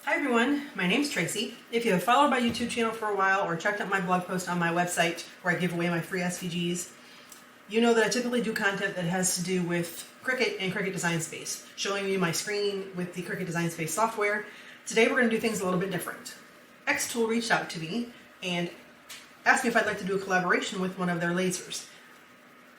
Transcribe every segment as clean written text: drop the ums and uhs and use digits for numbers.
Hi everyone, my name's Tracy. If you have followed my YouTube channel for a while or checked out my blog post on my website where I give away my free SVGs, you know that I typically do content that has to do with Cricut and Cricut Design Space, showing you my screen with the Cricut Design Space software. Today we're going to do things a little bit different. xTool reached out to me and asked me if I'd like to do a collaboration with one of their lasers.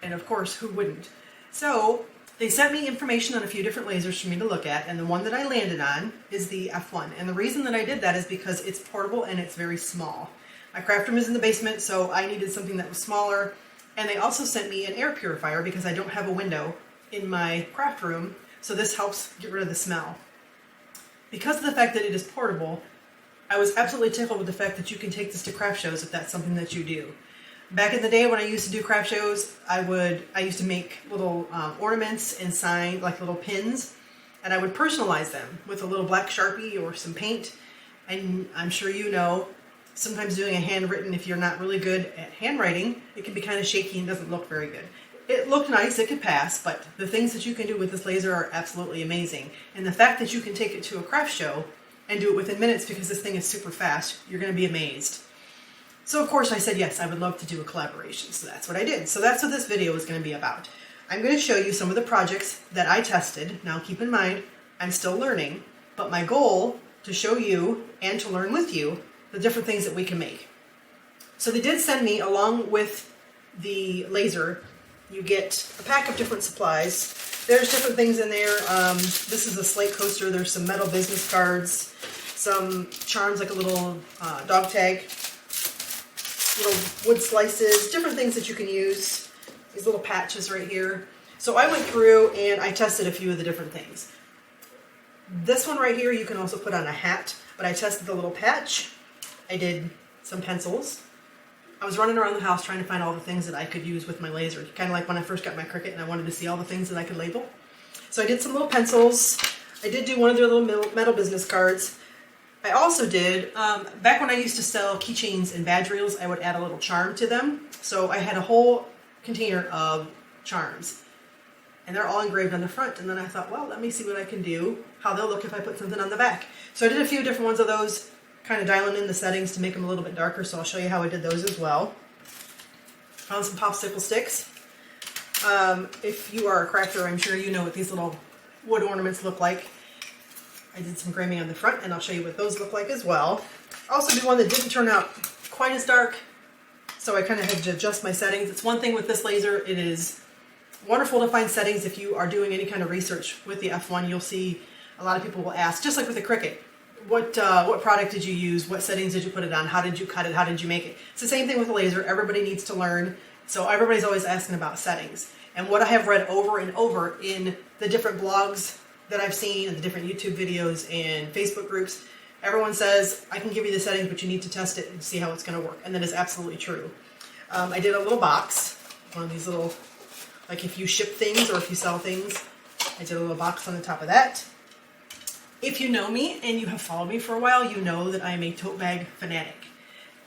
And of course, who wouldn't? So they sent me information on a few different lasers for me to look at, and the one that I landed on is the F1. And the reason that I did that is because it's portable and it's very small. My craft room is in the basement, so I needed something that was smaller. And they also sent me an air purifier because I don't have a window in my craft room, so this helps get rid of the smell. Because of the fact that it is portable, I was absolutely tickled with the fact that you can take this to craft shows if that's something that you do. Back in the day when I used to do craft shows, I used to make little ornaments and sign, like little pins, and I would personalize them with a little black Sharpie or some paint. And I'm sure you know, sometimes doing a handwritten, if you're not really good at handwriting, it can be kind of shaky and doesn't look very good. It looked nice, it could pass, but the things that you can do with this laser are absolutely amazing. And the fact that you can take it to a craft show and do it within minutes because this thing is super fast, you're going to be amazed. So of course I said yes, I would love to do a collaboration, so that's what I did. So that's what this video is going to be about. I'm going to show you some of the projects that I tested. Now keep in mind, I'm still learning, but my goal to show you and to learn with you the different things that we can make. So they did send me, along with the laser, you get a pack of different supplies. There's different things in there. This is a slate coaster. There's some metal business cards, some charms like a little dog tag, little wood slices, different things that you can use. These little patches right here. So I went through and I tested a few of the different things. This one right here you can also put on a hat, but I tested the little patch. I did some pencils. I was running around the house trying to find all the things that I could use with my laser. Kind of like when I first got my Cricut and I wanted to see all the things that I could label. So I did some little pencils. I did do one of their little metal business cards. I also did, back when I used to sell keychains and badge reels, I would add a little charm to them. So I had a whole container of charms. And they're all engraved on the front. And then I thought, well, let me see what I can do, how they'll look if I put something on the back. So I did a few different ones of those, kind of dialing in the settings to make them a little bit darker. So I'll show you how I did those as well. Found some popsicle sticks. If you are a crafter, I'm sure you know what these little wood ornaments look like. I did some engraving on the front, and I'll show you what those look like as well. I also did one that didn't turn out quite as dark, so I kind of had to adjust my settings. It's one thing with this laser, it is wonderful to find settings if you are doing any kind of research with the F1. You'll see a lot of people will ask, just like with the Cricut, what product did you use? What settings did you put it on? How did you cut it? How did you make it? It's the same thing with the laser. Everybody needs to learn, so everybody's always asking about settings. And what I have read over and over in the different blogs that I've seen and the different YouTube videos and Facebook groups, everyone says, I can give you the settings, but you need to test it and see how it's going to work. And that is absolutely true. I did a little box, one of these little, like if you ship things or if you sell things, I did a little box on the top of that. If you know me and you have followed me for a while, you know that I am a tote bag fanatic.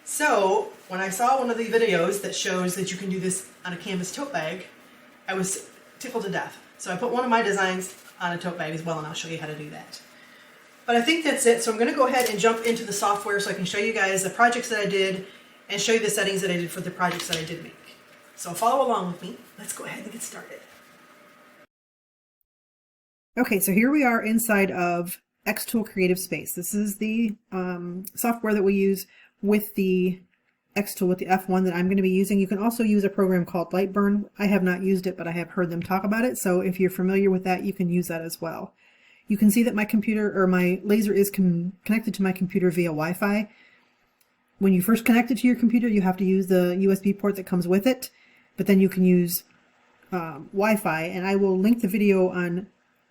So when I saw one of the videos that shows that you can do this on a canvas tote bag, I was tickled to death. So I put one of my designs on a tote bag as well, and I'll show you how to do that. But I think that's it. So I'm going to go ahead and jump into the software so I can show you guys the projects that I did and show you the settings that I did for the projects that I did make. So follow along with me. Let's go ahead and get started. Okay, so here we are inside of xTool Creative Space. This is the software that we use with the xTool, with the F1 that I'm going to be using. You can also use a program called Lightburn. I have not used it, but I have heard them talk about it. So if you're familiar with that, you can use that as well. You can see that my computer, or my laser, is connected to my computer via Wi-Fi. When you first connect it to your computer, you have to use the USB port that comes with it, but then you can use Wi-Fi, and I will link the video on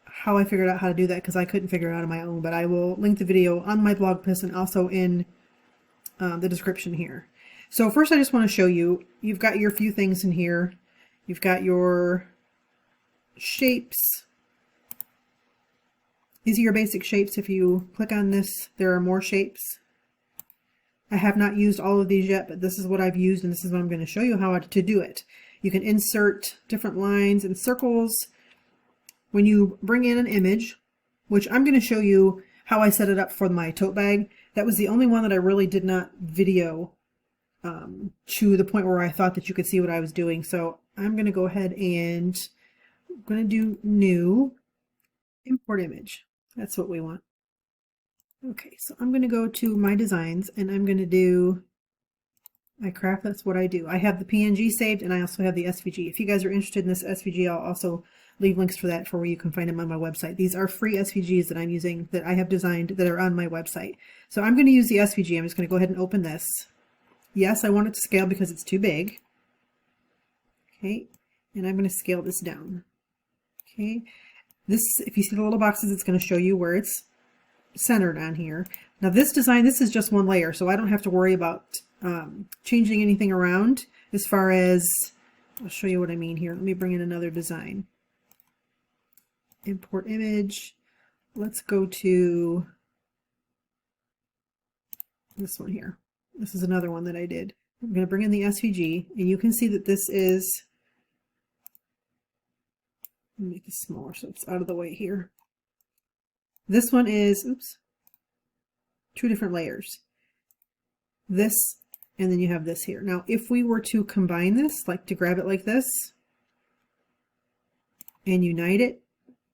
how I figured out how to do that because I couldn't figure it out on my own, but I will link the video on my blog post and also in the description here. So first I just want to show you, you've got your few things in here. You've got your shapes. These are your basic shapes. If you click on this, there are more shapes. I have not used all of these yet, but this is what I've used, and this is what I'm going to show you how to do it. You can insert different lines and circles. When you bring in an image, which I'm going to show you, how I set it up for my tote bag. That was the only one that I really did not video to the point where I thought that you could see what I was doing. So I'm going to go ahead and I'm going to do new, import image. That's what we want. Okay, so I'm going to go to my designs and I'm going to do my craft. That's what I do. I have the PNG saved and I also have the SVG. If you guys are interested in this SVG, I'll also leave links for that for where you can find them on my website. These are free SVGs that I'm using, that I have designed, that are on my website. So I'm going to use the SVG. I'm just going to go ahead and open this. Yes, I want it to scale because it's too big. Okay, and I'm going to scale this down. Okay, this, if you see the little boxes, it's going to show you where it's centered on here. Now this design, this is just one layer, so I don't have to worry about changing anything around as far as, I'll show you what I mean here. Let me bring in another design. Import image. Let's go to this one here. This is another one that I did. I'm going to bring in the SVG, and you can see that this is, let me make this smaller so it's out of the way here. This one is, oops, two different layers. This, and then you have this here. Now, if we were to combine this, like to grab it like this, and unite it,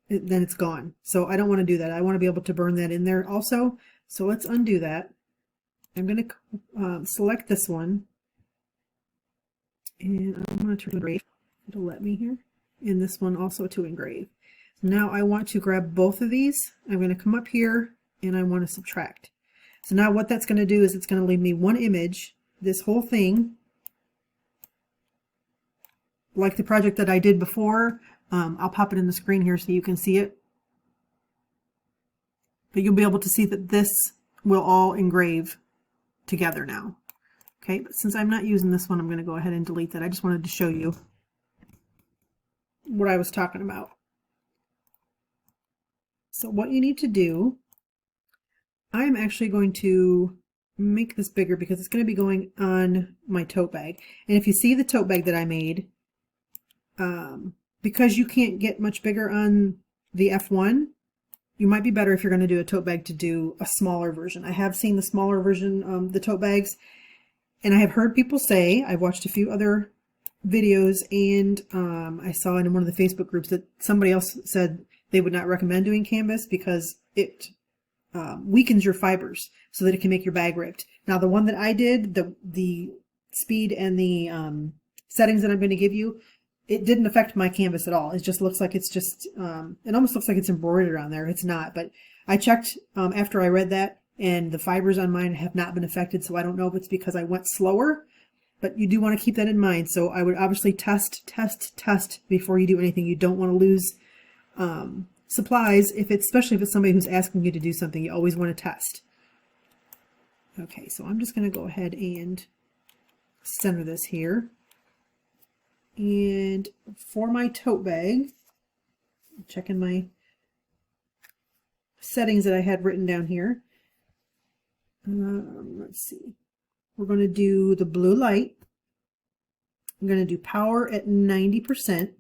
then it's gone. So I don't want to do that. I want to be able to burn that in there also. So let's undo that. I'm going to select this one, and I'm going to turn engrave. It'll let me here. And this one also to engrave. Now I want to grab both of these. I'm going to come up here and I want to subtract. So now what that's going to do is it's going to leave me one image, this whole thing, like the project that I did before. I'll pop it in the screen here so you can see it. But you'll be able to see that this will all engrave together now. Okay, but since I'm not using this one, I'm going to go ahead and delete that. I just wanted to show you what I was talking about. So what you need to do, I'm actually going to make this bigger because it's going to be going on my tote bag. And if you see the tote bag that I made, because you can't get much bigger on the F1, you might be better if you're going to do a tote bag to do a smaller version. I have seen the smaller version, the tote bags, and I have heard people say, I've watched a few other videos, and I saw in one of the Facebook groups that somebody else said they would not recommend doing canvas because it weakens your fibers so that it can make your bag ripped. Now the one that I did, the speed and the settings that I'm going to give you, it didn't affect my canvas at all. It just looks like it's just, it almost looks like it's embroidered on there. It's not, but I checked after I read that, and the fibers on mine have not been affected, so I don't know if it's because I went slower, but you do want to keep that in mind. So I would obviously test before you do anything. You don't want to lose supplies, especially if it's somebody who's asking you to do something. You always want to test. Okay, so I'm just going to go ahead and center this here. And for my tote bag, I'm checking my settings that I had written down here. Let's see. We're going to do the blue light. I'm going to do power at 90%.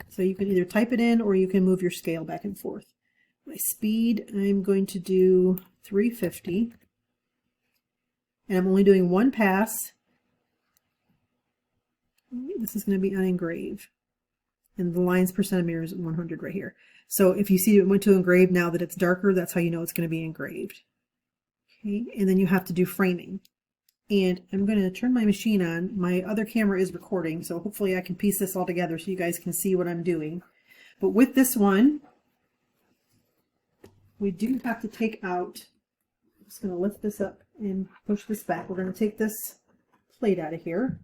So you can either type it in or you can move your scale back and forth. My speed, I'm going to do 350. And I'm only doing one pass. This is going to be on engrave. And the lines per centimeter is 100 right here. So if you see it went to engrave, now that it's darker, that's how you know it's going to be engraved. Okay, and then you have to do framing. And I'm going to turn my machine on. My other camera is recording, so hopefully I can piece this all together so you guys can see what I'm doing. But with this one, we do have to take out, I'm just going to lift this up and push this back. We're going to take this plate out of here.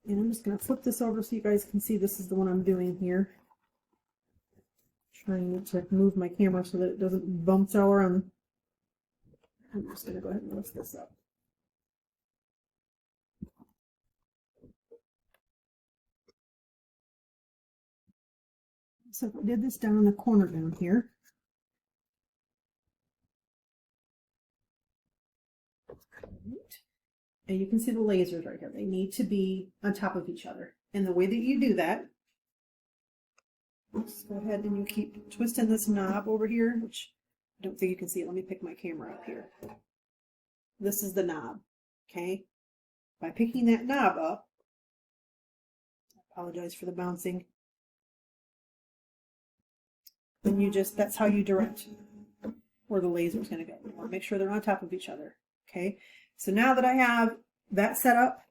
And I'm just going to flip this over so you guys can see this is the one I'm doing here. Trying to move my camera so that it doesn't bounce all around. I'm just going to go ahead and lift this up. So if I did this down in the corner down here, and you can see the lasers right here. They need to be on top of each other. And the way that you do that Let's go ahead and you keep twisting this knob over here, which I don't think you can see it. Let me pick my camera up here. This is the knob, okay? By picking that knob up, I apologize for the bouncing, then you just, that's how you direct where the laser is going to go. You want to make sure they're on top of each other, okay? So now that I have that set up,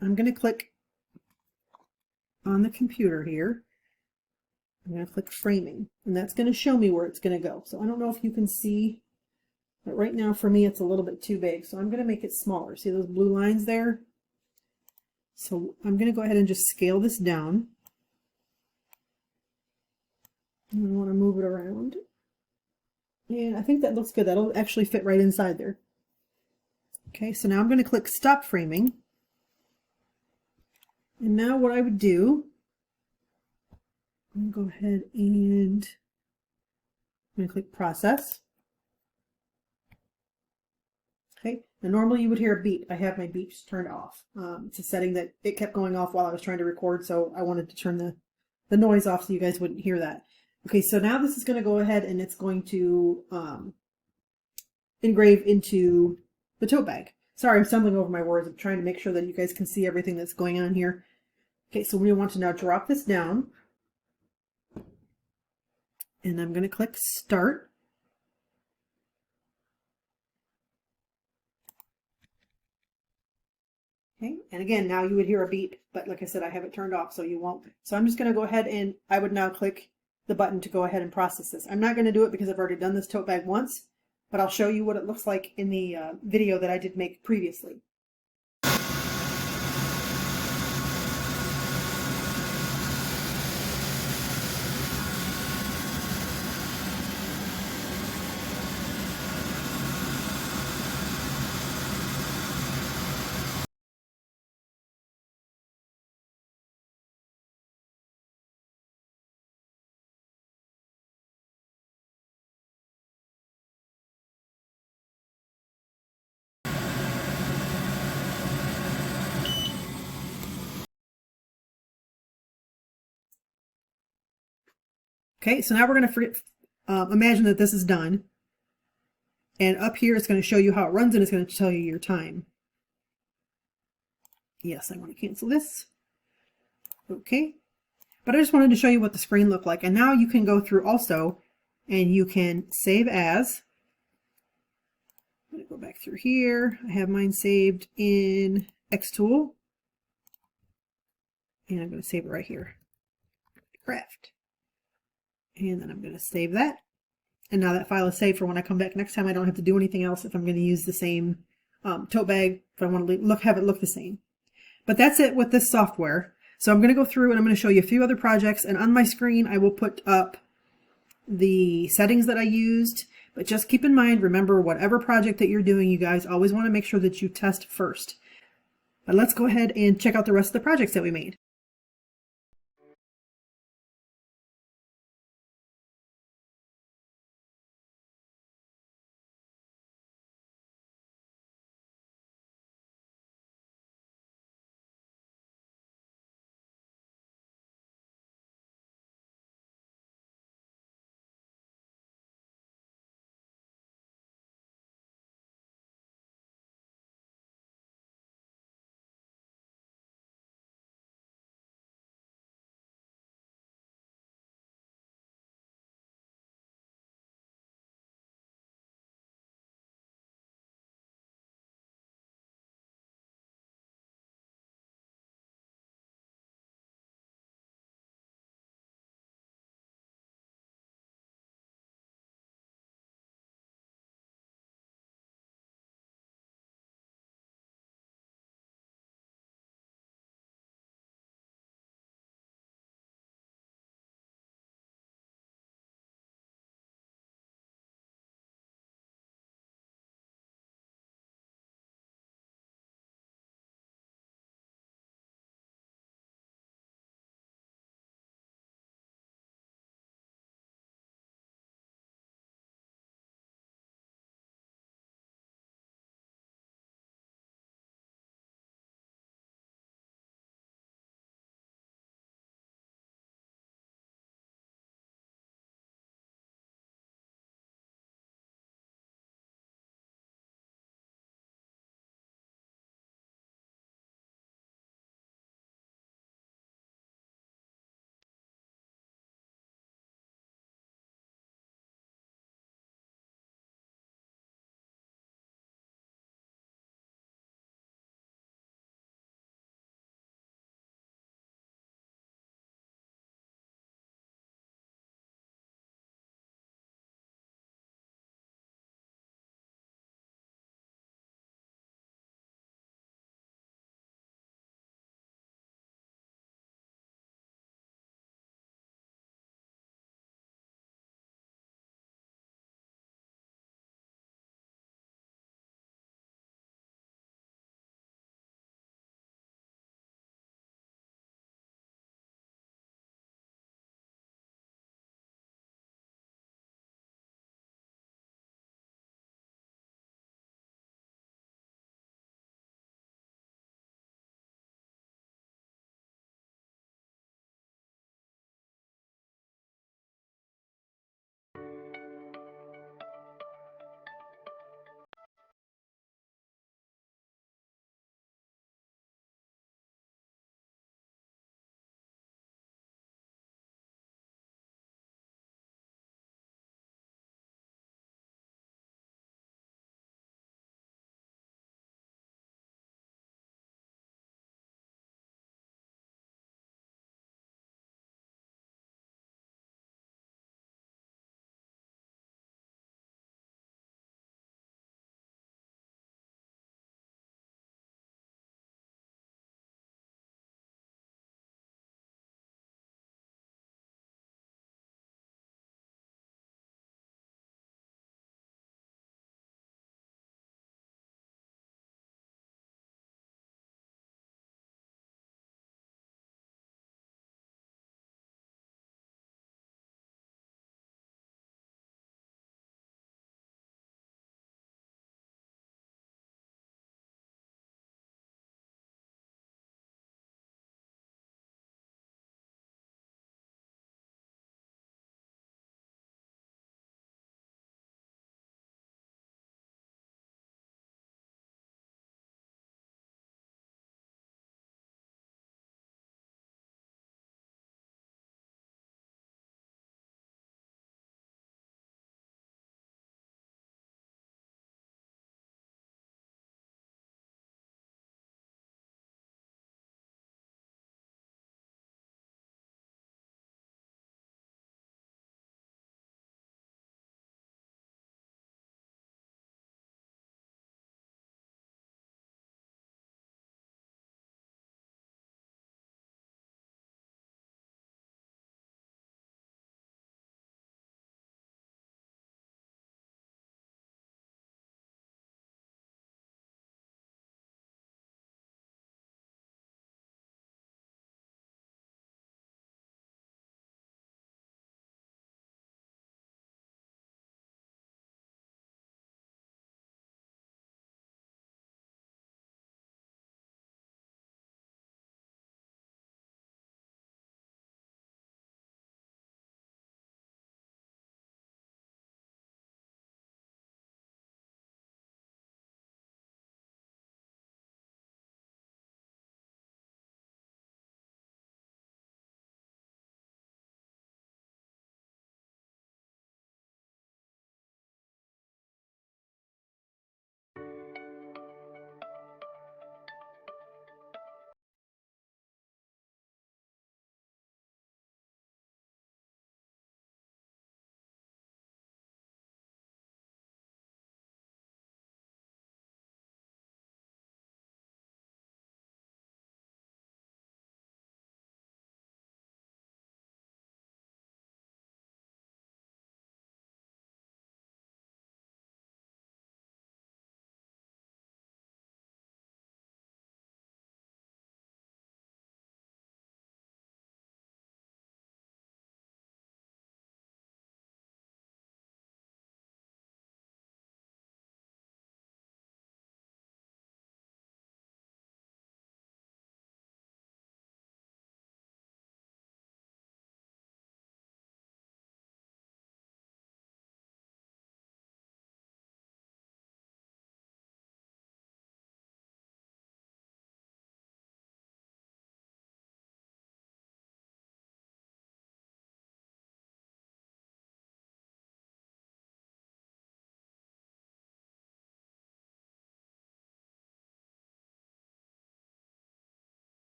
I'm going to click on the computer here. I'm going to click framing, and that's going to show me where it's going to go. So I don't know if you can see, but right now for me it's a little bit too big. So I'm going to make it smaller. See those blue lines there? So I'm going to go ahead and just scale this down. And I want to move it around. And I think that looks good. That'll actually fit right inside there. Okay, so now I'm going to click stop framing. And now what I would do, I'm going to go ahead and I'm going to click process. Okay, and normally you would hear a beep. I have my beeps turned off. It's a setting that it kept going off while I was trying to record, so I wanted to turn the noise off so you guys wouldn't hear that. Okay, so now this is going to go ahead and it's going to engrave into the tote bag. Sorry, I'm stumbling over my words. I'm trying to make sure that you guys can see everything that's going on here. Okay, so we want to now drop this down. And I'm going to click start. Okay, and again, now you would hear a beep, but like I said, I have it turned off, so you won't. So I'm just going to go ahead and I would now click the button to go ahead and process this. I'm not going to do it because I've already done this tote bag once, but I'll show you what it looks like in the video that I did make previously. Okay, so now we're going to imagine that this is done. And up here it's going to show you how it runs and it's going to tell you your time. Yes, I want to cancel this. Okay. But I just wanted to show you what the screen looked like. And now you can go through also and you can save as. I'm going to go back through here. I have mine saved in xTool. And I'm going to save it right here. Craft. And then I'm going to save that. And now that file is saved for when I come back next time. I don't have to do anything else if I'm going to use the same tote bag, if I want to have it look the same. But that's it with this software. So I'm going to go through and I'm going to show you a few other projects. And on my screen, I will put up the settings that I used. But just keep in mind, remember, whatever project that you're doing, you guys always want to make sure that you test first. But let's go ahead and check out the rest of the projects that we made.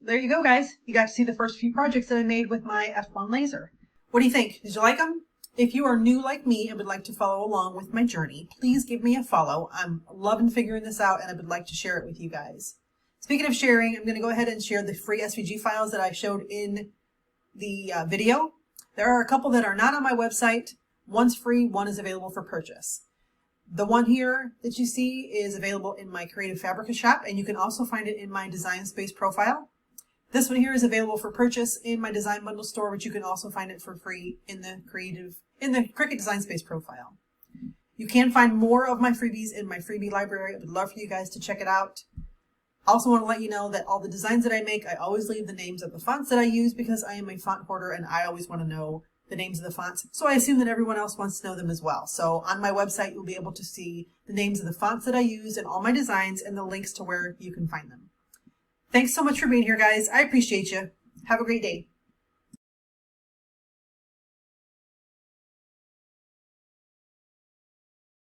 there you go, guys. You got to see the first few projects that I made with my F1 laser. What do you think? Did you like them? If you are new like me and would like to follow along with my journey, please give me a follow. I'm loving figuring this out and I would like to share it with you guys. Speaking of sharing, I'm going to go ahead and share the free SVG files that I showed in the video. There are a couple that are not on my website. One's free, one is available for purchase. The one here that you see is available in my Creative Fabrica shop, and you can also find it in my Design Space profile. This one here is available for purchase in my Design Bundle store, but you can also find it for free in the Cricut Design Space profile. You can find more of my freebies in my freebie library. I would love for you guys to check it out. I also want to let you know that all the designs that I make, I always leave the names of the fonts that I use because I am a font hoarder and I always want to know the names of the fonts. So I assume that everyone else wants to know them as well. So on my website, you'll be able to see the names of the fonts that I use in all my designs and the links to where you can find them. Thanks so much for being here, guys. I appreciate you. Have a great day.